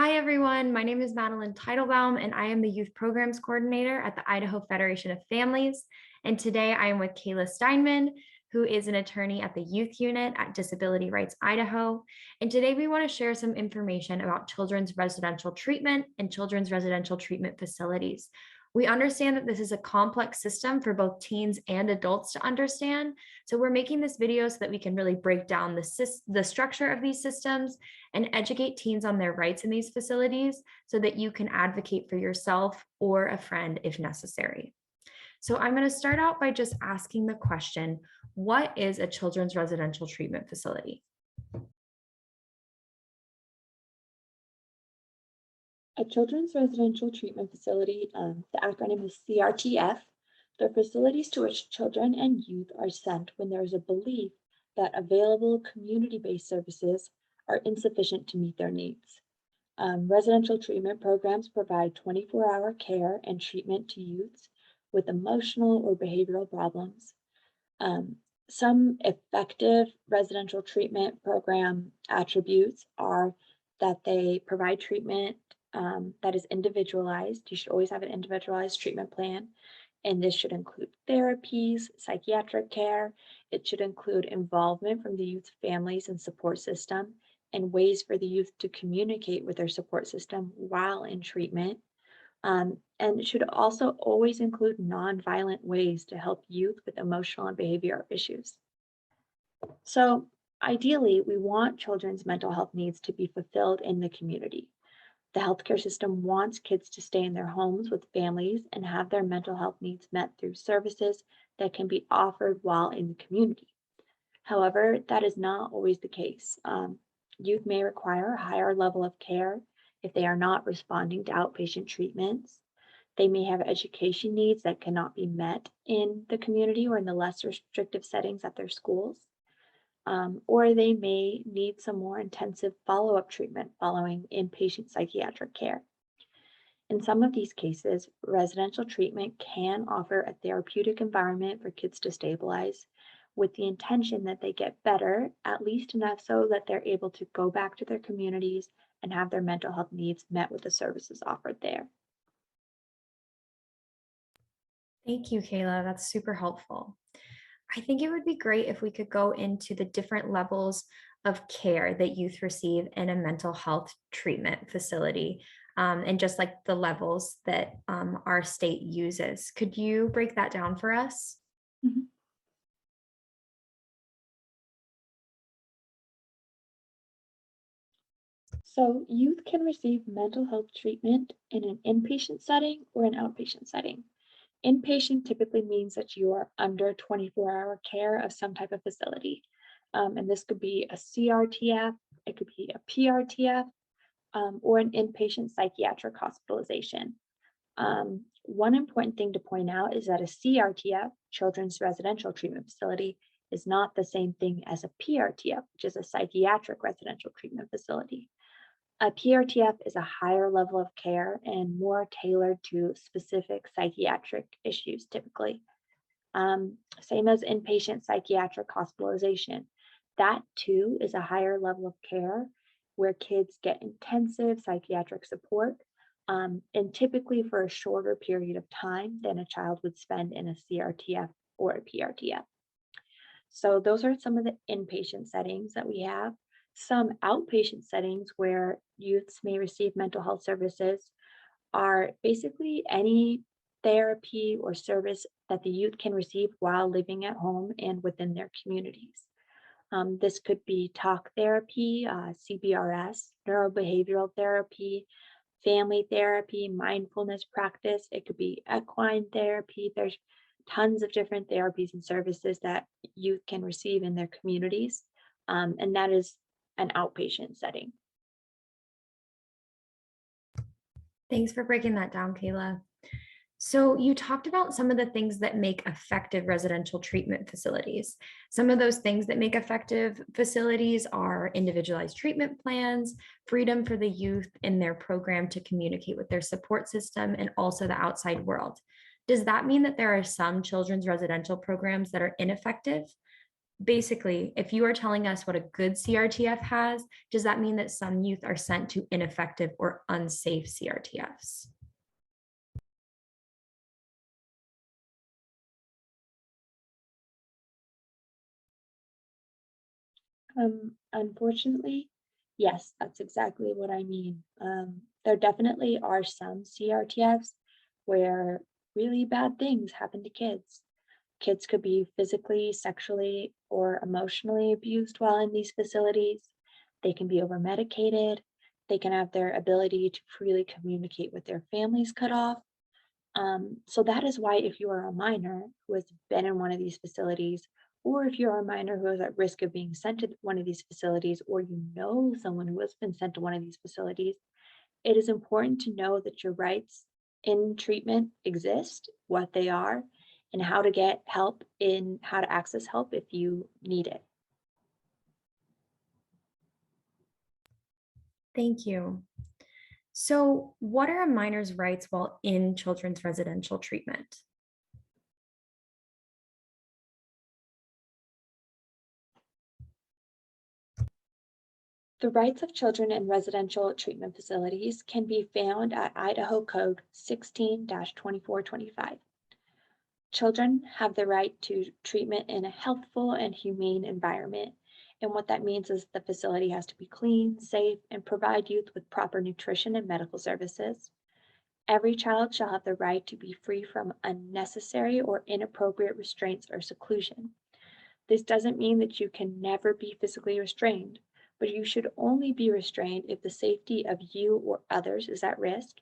Hi, everyone. My name is Madeline Teitelbaum, and I am the Youth Programs Coordinator at the Idaho Federation of Families. And today I am with Kayla Steinman, who is an attorney at the Youth Unit at Disability Rights Idaho. And today we want to share some information about children's residential treatment and children's residential treatment facilities. We understand that this is a complex system for both teens and adults to understand. So we're making this video so that we can really break down the structure of these systems and educate teens on their rights in these facilities so that you can advocate for yourself or a friend if necessary. So I'm going to start out by just asking the question, what is a children's residential treatment facility? A children's residential treatment facility, the acronym is CRTF. They're facilities to which children and youth are sent when there is a belief that available community-based services are insufficient to meet their needs. Residential treatment programs provide 24-hour care and treatment to youths with emotional or behavioral problems. Some effective residential treatment program attributes are that they provide treatment that is individualized. You should always have an individualized treatment plan. And this should include therapies, psychiatric care. It should include involvement from the youth's families and support system and ways for the youth to communicate with their support system while in treatment. And it should also always include nonviolent ways to help youth with emotional and behavioral issues. So ideally, we want children's mental health needs to be fulfilled in the community. The healthcare system wants kids to stay in their homes with families and have their mental health needs met through services that can be offered while in the community. However, that is not always the case. Youth may require a higher level of care if they are not responding to outpatient treatments. They may have education needs that cannot be met in the community or in the less restrictive settings at their schools. Or they may need some more intensive follow-up treatment following inpatient psychiatric care. In some of these cases, residential treatment can offer a therapeutic environment for kids to stabilize with the intention that they get better, at least enough so that they're able to go back to their communities and have their mental health needs met with the services offered there. Thank you, Kayla. That's super helpful. I think it would be great if we could go into the different levels of care that youth receive in a mental health treatment facility, and just like the levels that our state uses. Could you break that down for us? Mhm. So youth can receive mental health treatment in an inpatient setting or an outpatient setting. Inpatient typically means that you are under 24-hour care of some type of facility. And this could be a CRTF, it could be a PRTF, or an inpatient psychiatric hospitalization. One important thing to point out is that a CRTF, Children's Residential Treatment Facility, is not the same thing as a PRTF, which is a psychiatric residential treatment facility. A PRTF is a higher level of care and more tailored to specific psychiatric issues typically. Same as inpatient psychiatric hospitalization. That too is a higher level of care where kids get intensive psychiatric support, and typically for a shorter period of time than a child would spend in a CRTF or a PRTF. So those are some of the inpatient settings that we have. Some outpatient settings where youths may receive mental health services are basically any therapy or service that the youth can receive while living at home and within their communities. This could be talk therapy, CBRS, neurobehavioral therapy, family therapy, mindfulness practice. It could be equine therapy. There's tons of different therapies and services that youth can receive in their communities. And that is an outpatient setting. Thanks for breaking that down, Kayla. So you talked about some of the things that make effective residential treatment facilities. Some of those things that make effective facilities are individualized treatment plans, freedom for the youth in their program to communicate with their support system, and also the outside world. Does that mean that there are some children's residential programs that are ineffective? Basically, if you are telling us what a good CRTF has, does that mean that some youth are sent to ineffective or unsafe CRTFs? Unfortunately, yes, that's exactly what I mean. There definitely are some CRTFs where really bad things happen to kids. Kids could be physically, sexually, or emotionally abused while in these facilities. They can be over medicated. They can have their ability to freely communicate with their families cut off. So that is why if you are a minor who has been in one of these facilities, or if you're a minor who is at risk of being sent to one of these facilities, or you know someone who has been sent to one of these facilities, it is important to know that your rights in treatment exist, what they are, and how to get help in how to access help if you need it. Thank you. So, what are a minor's rights while in children's residential treatment? The rights of children in residential treatment facilities can be found at Idaho Code 16-2425. Children have the right to treatment in a healthful and humane environment. And what that means is the facility has to be clean, safe, and provide youth with proper nutrition and medical services. Every child shall have the right to be free from unnecessary or inappropriate restraints or seclusion. This doesn't mean that you can never be physically restrained, but you should only be restrained if the safety of you or others is at risk,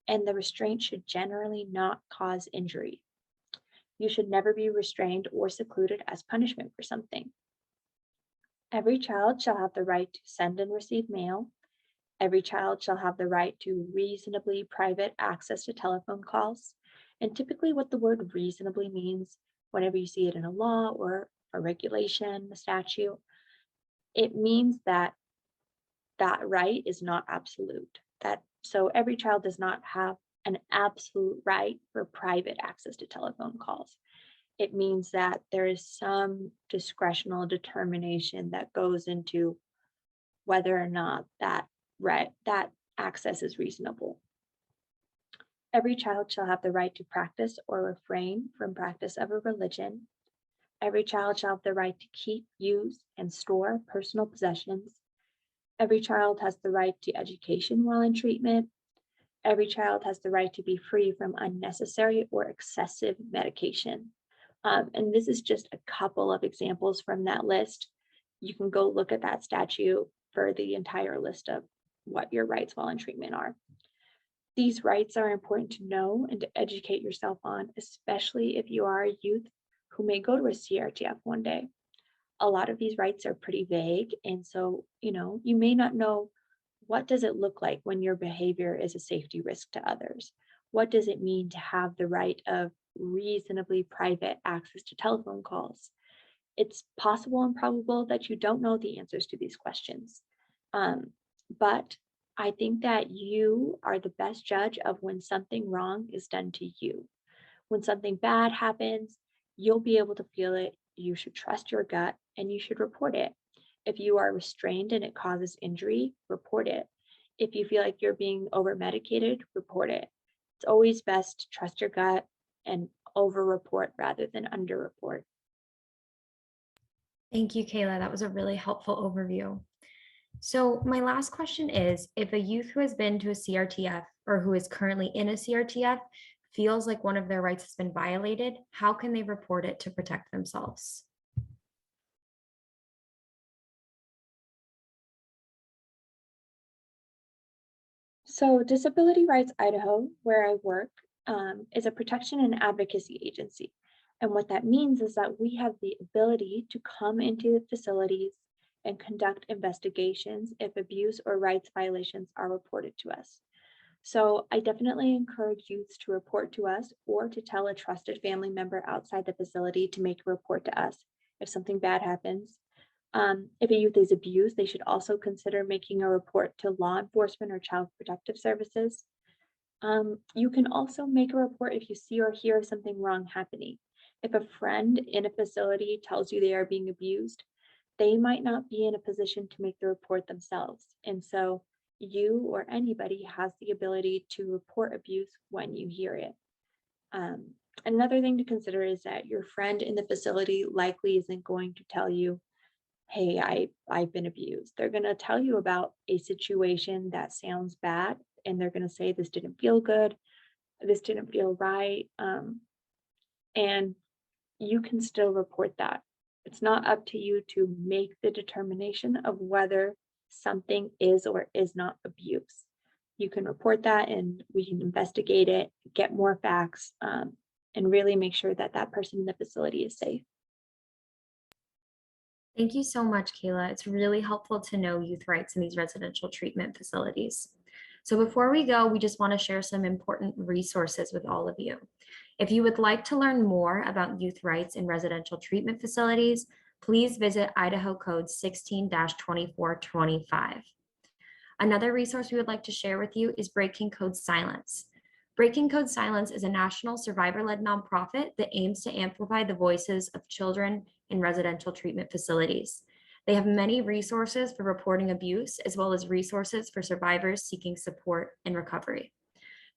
and the restraint should generally not cause injury. You should never be restrained or secluded as punishment for something. Every child shall have the right to send and receive mail. Every child shall have the right to reasonably private access to telephone calls. And typically, what the word reasonably means, whenever you see it in a law or a regulation, a statute, it means that that right is not absolute. So every child does not have an absolute right for private access to telephone calls. It means that there is some discretional determination that goes into whether or not that access is reasonable. Every child shall have the right to practice or refrain from practice of a religion. Every child shall have the right to keep, use, and store personal possessions. Every child has the right to education while in treatment. Every child has the right to be free from unnecessary or excessive medication. And this is just a couple of examples from that list. You can go look at that statute for the entire list of what your rights while in treatment are. These rights are important to know and to educate yourself on, especially if you are a youth who may go to a CRTF one day. A lot of these rights are pretty vague, and so, you may not know what does it look like when your behavior is a safety risk to others? What does it mean to have the right of reasonably private access to telephone calls? It's possible and probable that you don't know the answers to these questions. But I think that you are the best judge of when something wrong is done to you. When something bad happens, you'll be able to feel it. You should trust your gut and you should report it. If you are restrained and it causes injury, report it. If you feel like you're being over medicated, report it. It's always best to trust your gut and over report rather than under report. Thank you, Kayla. That was a really helpful overview. So, my last question is, if a youth who has been to a CRTF or who is currently in a CRTF feels like one of their rights has been violated, how can they report it to protect themselves? So, Disability Rights Idaho, where I work, is a protection and advocacy agency. And what that means is that we have the ability to come into facilities and conduct investigations if abuse or rights violations are reported to us. So, I definitely encourage youths to report to us or to tell a trusted family member outside the facility to make a report to us if something bad happens. If a youth is abused, they should also consider making a report to law enforcement or child protective services. You can also make a report if you see or hear of something wrong happening. If a friend in a facility tells you they are being abused, they might not be in a position to make the report themselves. And so you or anybody has the ability to report abuse when you hear it. Um, Another thing to consider is that your friend in the facility likely isn't going to tell you, hey, I've been abused. They're going to tell you about a situation that sounds bad, and they're going to say, this didn't feel good, this didn't feel right. And you can still report that. It's not up to you to make the determination of whether something is or is not abuse. You can report that and we can investigate it, get more facts, and really make sure that that person in the facility is safe. Thank you so much, Kayla. It's really helpful to know youth rights in these residential treatment facilities. So before we go, we just want to share some important resources with all of you. If you would like to learn more about youth rights in residential treatment facilities, please visit Idaho Code 16-2425. Another resource we would like to share with you is Breaking Code Silence. Breaking Code Silence is a national survivor-led nonprofit that aims to amplify the voices of children in residential treatment facilities. They have many resources for reporting abuse, as well as resources for survivors seeking support and recovery.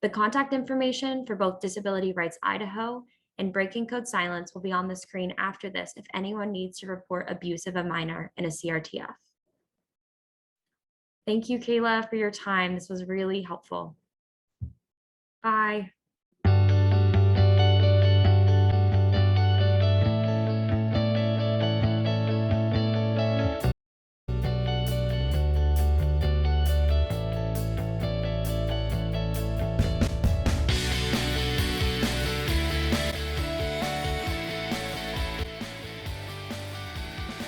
The contact information for both Disability Rights Idaho and Breaking Code Silence will be on the screen after this if anyone needs to report abuse of a minor in a CRTF. Thank you, Kayla, for your time. This was really helpful. Bye.